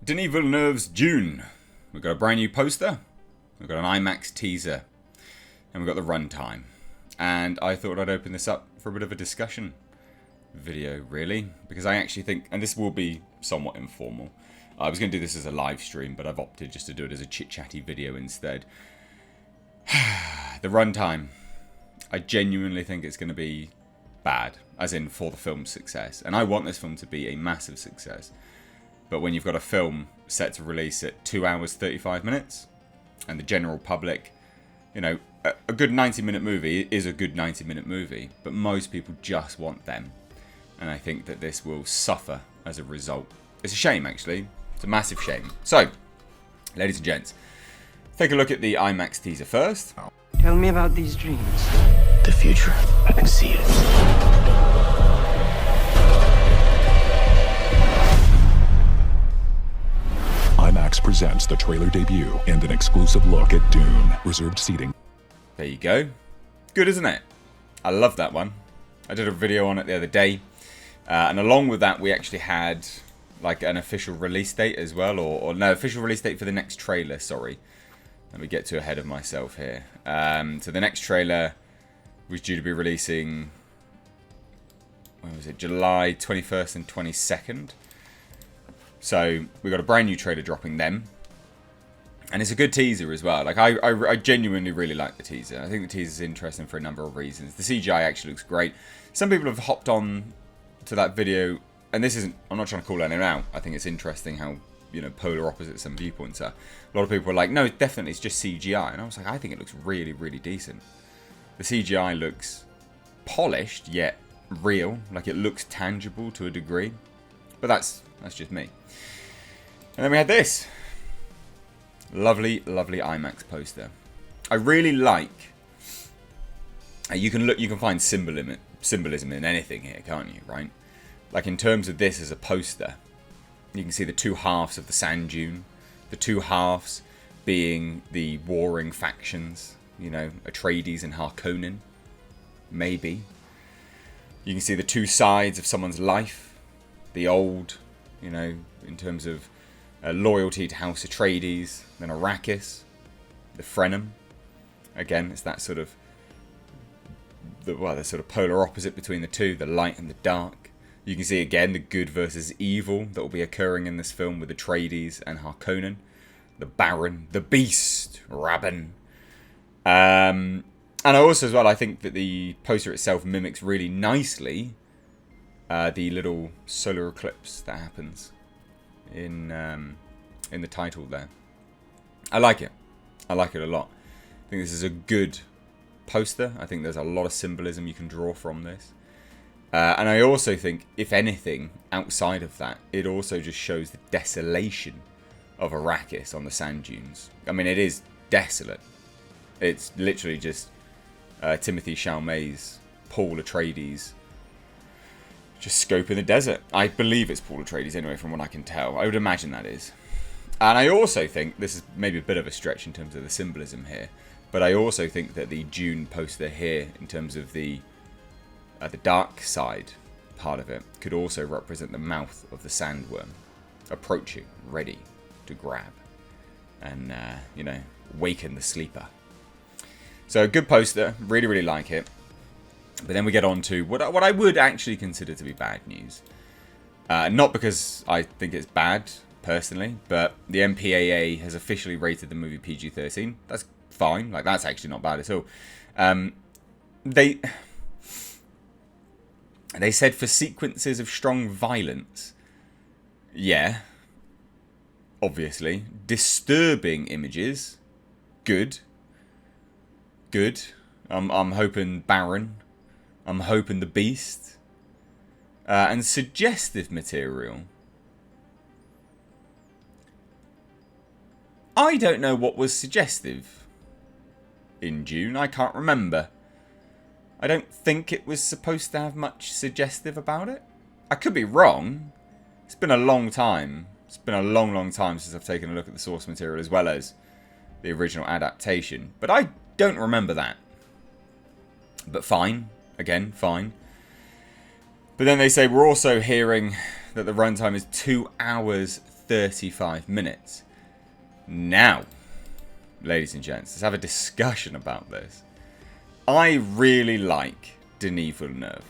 Denis Villeneuve's Dune. We've got a brand new poster. We've got an IMAX teaser. And we've got the runtime. And I thought I'd open this up for a bit of a discussion video, really. Because I actually think, and this will be somewhat informal. I was going to do this as a live stream, but I've opted just to do it as a chit-chatty video instead. The runtime. I genuinely think it's going to be bad. As in, for the film's success. And I want this film to be a massive success. But when you've got a film set to release at 2 hours 35 minutes, and the general public, you know, a good 90-minute movie is a good 90-minute movie, but most people just want them. And I think that this will suffer as a result. It's a shame, actually. It's a massive shame. So, ladies and gents, take a look at the IMAX teaser first. Tell me about these dreams. The future, I can see it. IMAX presents the trailer debut and an exclusive look at Dune. Reserved seating. There you go. Good, isn't it? I love that one. I did a video on it the other day. And along with that, we actually had like an official release date as well. Or no, official release date for the next trailer, sorry. Let me get too ahead of myself here. So the next trailer was due to be releasing, when was it? July 21st and 22nd. So we got a brand new trailer dropping then. And it's a good teaser as well. Like I genuinely really like the teaser. I think the teaser is interesting for a number of reasons. The CGI actually looks great. Some people have hopped on to that video, and this isn't, I'm not trying to call anyone out. I think it's interesting how, you know, polar opposite some viewpoints are. A lot of people were like, no, definitely it's just CGI. And I was like, I think it looks really, really decent. The CGI looks polished, yet real. Like it looks tangible to a degree. But that's just me. And then we had this. Lovely, lovely IMAX poster. I really like... You can find symbolism in anything here, can't you, right? Like in terms of this as a poster, you can see the two halves of the sand dune. The two halves being the warring factions. You know, Atreides and Harkonnen. Maybe. You can see the two sides of someone's life. The old, you know, in terms of loyalty to House Atreides, then Arrakis, the Fremen. Again, it's that sort of the sort of polar opposite between the two, the light and the dark. You can see again the good versus evil that will be occurring in this film with Atreides and Harkonnen, the Baron, the Beast, Rabban. And I also as well, I think that the poster itself mimics really nicely the little solar eclipse that happens in the title there. I like it. I like it a lot. I think this is a good poster. I think there's a lot of symbolism you can draw from this. And I also think, if anything, outside of that, it also just shows the desolation of Arrakis on the sand dunes. I mean, it is desolate. It's literally just Timothée Chalamet's Paul Atreides just scoping the desert. I believe it's Paul Atreides anyway, from what I can tell. I would imagine that is. And I also think, this is maybe a bit of a stretch in terms of the symbolism here, but I also think that the Dune poster here, in terms of the dark side part of it, could also represent the mouth of the sandworm, approaching, ready to grab, and, you know, waken the sleeper. So, good poster, really, really like it. But then we get on to what I would actually consider to be bad news. Not because I think it's bad, personally, but the MPAA has officially rated the movie PG-13. That's fine. Like, that's actually not bad at all. They said for sequences of strong violence, yeah, obviously. Disturbing images, good. I'm hoping Baron. I'm hoping the Beast. And suggestive material. I don't know what was suggestive in Dune. I can't remember. I don't think it was supposed to have much suggestive about it. I could be wrong. It's been a long time. It's been a long, long time since I've taken a look at the source material as well as the original adaptation. But I don't remember that. But fine. Again, fine. But then they say we're also hearing that the runtime is 2 hours 35 minutes. Now, ladies and gents, let's have a discussion about this. I really like Denis Villeneuve,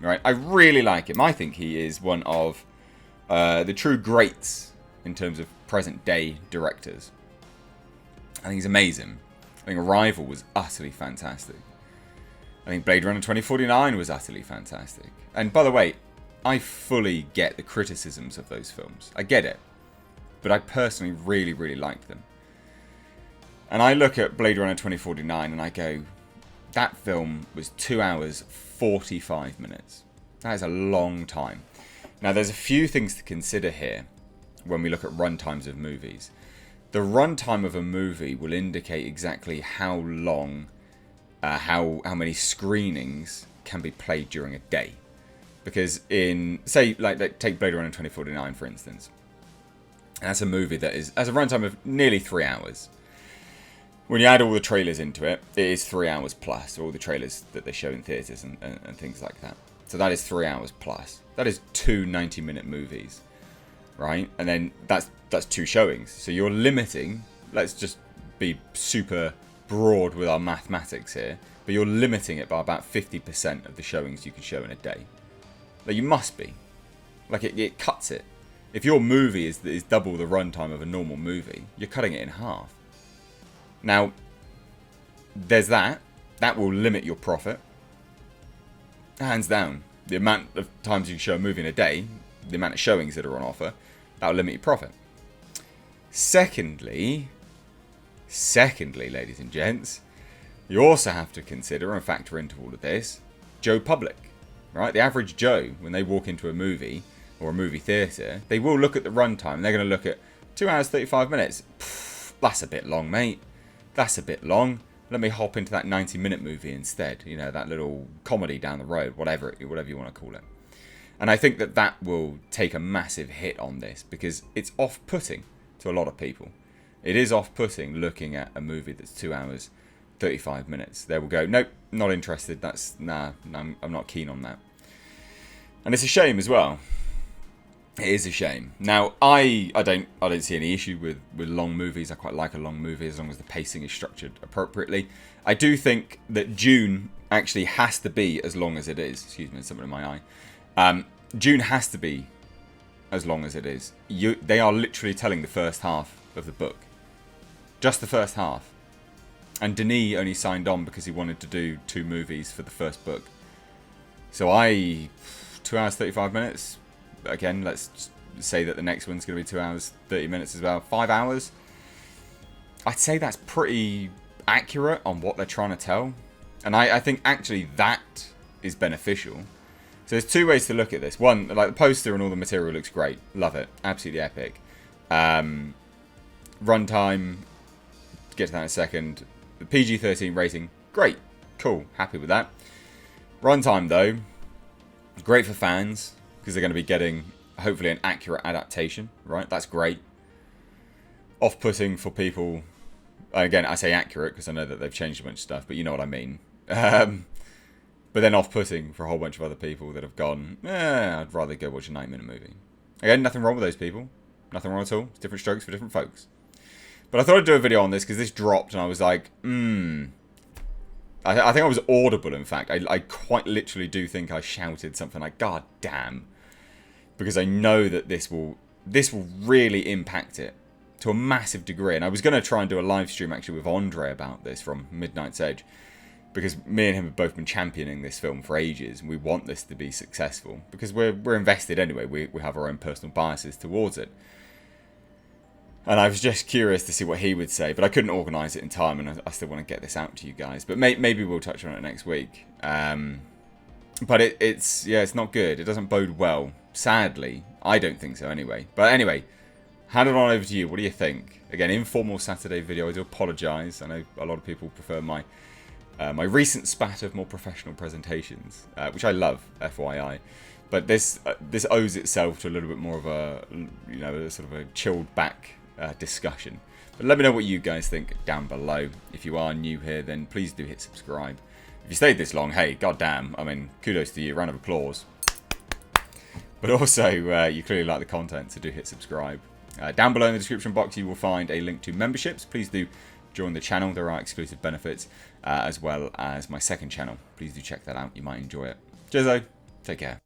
right? I really like him. I think he is one of the true greats in terms of present-day directors. I think he's amazing. I think Arrival was utterly fantastic. I think Blade Runner 2049 was utterly fantastic. And by the way, I fully get the criticisms of those films. I get it. But I personally really, really liked them. And I look at Blade Runner 2049 and I go, that film was 2 hours, 45 minutes. That is a long time. Now, there's a few things to consider here when we look at runtimes of movies. The runtime of a movie will indicate exactly how long, how many screenings can be played during a day. Because in, say, like take Blade Runner 2049 for instance. And that's a movie that has a runtime of nearly 3 hours. When you add all the trailers into it, it is 3 hours plus. All the trailers that they show in theatres and things like that. So that is 3 hours plus. That is 2 90-minute movies, right? And then that's 2 showings. So you're limiting, let's just be super broad with our mathematics here, but you're limiting it by about 50% of the showings you can show in a day. Like, you must be. Like, it cuts it. If your movie is double the runtime of a normal movie, you're cutting it in half. Now, there's that. That will limit your profit. Hands down. The amount of times you can show a movie in a day, the amount of showings that are on offer, that will limit your profit. Secondly, ladies and gents, you also have to consider and factor into all of this Joe Public, right? The average Joe, when they walk into a movie or a movie theatre, they will look at the runtime. They're going to look at 2 hours, 35 minutes. Pfft, that's a bit long, mate. That's a bit long. Let me hop into that 90-minute movie instead. You know, that little comedy down the road, whatever you want to call it. And I think that will take a massive hit on this because it's off-putting to a lot of people. It is off-putting looking at a movie that's 2 hours, 35 minutes. They will go, nope, not interested. I'm not keen on that. And it's a shame as well. It is a shame. Now, I don't see any issue with long movies. I quite like a long movie as long as the pacing is structured appropriately. I do think that Dune actually has to be as long as it is. Excuse me, there's something in my eye. Dune has to be as long as it is. They are literally telling the first half of the book. Just the first half. And Denis only signed on because he wanted to do 2 movies for the first book. So 2 hours, 35 minutes. Again, let's say that the next one's going to be 2 hours, 30 minutes as well. 5 hours. I'd say that's pretty accurate on what they're trying to tell. And I think actually that is beneficial. So there's 2 ways to look at this. One, like the poster and all the material looks great. Love it. Absolutely epic. Runtime, get to that in a second. The PG-13 rating, great. Cool. Happy with that. Runtime though, great for fans. Because they're going to be getting, hopefully, an accurate adaptation, right? That's great. Off-putting for people. Again, I say accurate because I know that they've changed a bunch of stuff, but you know what I mean. But then off-putting for a whole bunch of other people that have gone, I'd rather go watch a 9-minute movie. Again, nothing wrong with those people. Nothing wrong at all. It's different strokes for different folks. But I thought I'd do a video on this because this dropped and I was like, I think I was audible, in fact. I quite literally do think I shouted something like, God damn. Because I know that this will really impact it to a massive degree. And I was going to try and do a live stream actually with Andre about this from Midnight's Edge. Because me and him have both been championing this film for ages. And we want this to be successful. Because we're invested anyway. We have our own personal biases towards it. And I was just curious to see what he would say. But I couldn't organise it in time. And I still want to get this out to you guys. But maybe we'll touch on it next week. But it's not good. It doesn't bode well. Sadly, I don't think so anyway. But anyway, hand it on over to you. What do you think? Again, informal Saturday video. I do apologise. I know a lot of people prefer my recent spat of more professional presentations, which I love, FYI. But this owes itself to a little bit more of a sort of a chilled back discussion. But let me know what you guys think down below. If you are new here, then please do hit subscribe. If you stayed this long, hey, goddamn, I mean, kudos to you. Round of applause. But also, you clearly like the content, so do hit subscribe. Down below in the description box you will find a link to memberships. Please do join the channel. There are exclusive benefits as well as my second channel. Please do check that out. You might enjoy it. Cheers though. Take care.